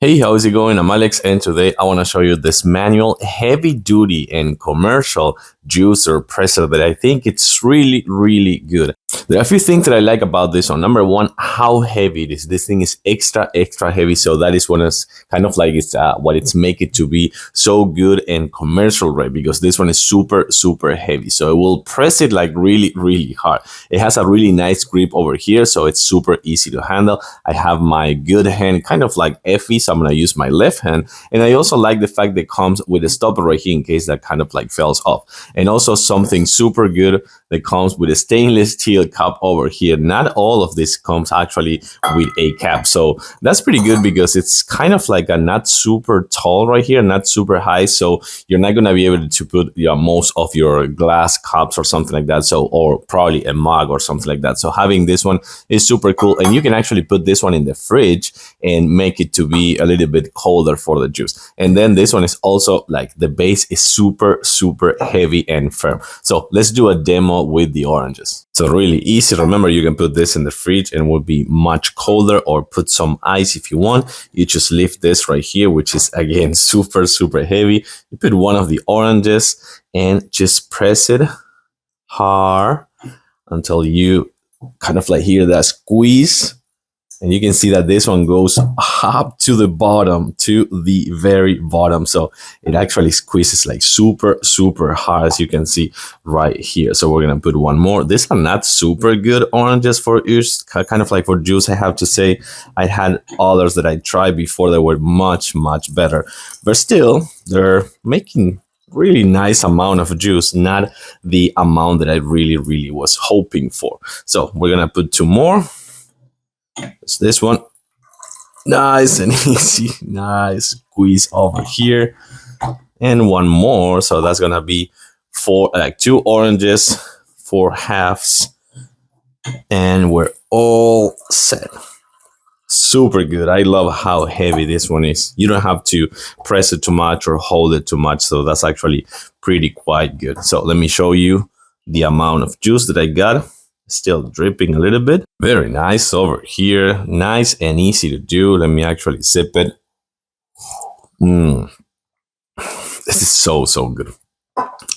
Hey, how's it going? I'm Alex, and today I want to show you this manual, heavy-duty and commercial juicer presser that I think it's really good. There are a few things that I like about this one. Number one, how heavy it is. This thing is extra heavy, so that is one is kind of like it's what it's make it to be so good and commercial, right? Because this one is super heavy, so it will press it like really hard. It has a really nice grip over here, so it's super easy to handle. I have my good hand kind of like Effie, so I'm gonna use my left hand, and I also like the fact that it comes with a stopper right here in case that kind of like falls off, and also something super good that comes with a stainless steel cup over here. Not all of this comes actually with a cap, so that's pretty good because it's kind of like a not super tall right here, not super high, so you're not gonna be able to put most of your glass cups or something like that, so or probably a mug or something like that. So having this one is super cool, and you can actually put this one in the fridge and make it to be a little bit colder for the juice. And then this one is also like the base is super heavy and firm. So let's do a demo with the oranges. So really easy. Remember, you can put this in the fridge and it will be much colder, or put some ice if you want. You just lift this right here, which is again super heavy. You put one of the oranges and just press it hard until you kind of like hear that squeeze. And you can see that this one goes up to the bottom, to the very bottom. So it actually squeezes like super hard, as you can see right here. So we're going to put one more. These are not super good oranges for juice, kind of like for juice, I have to say. I had others that I tried before that were much better. But still, they're making really nice amount of juice, not the amount that I really was hoping for. So we're going to put two more. It's this one. Nice and easy. Nice squeeze over here. And one more. So that's gonna be two oranges, 4 halves. And we're all set. Super good. I love how heavy this one is. You don't have to press it too much or hold it too much. So that's actually pretty quite good. So let me show you the amount of juice that I got. Still dripping a little bit. Very nice over here. Nice and easy to do. Let me actually sip it. This is so good.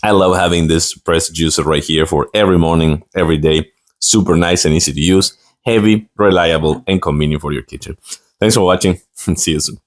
I love having this press juicer right here for every morning, every day. Super nice and easy to use. Heavy, reliable, and convenient for your kitchen. Thanks for watching, and see you soon.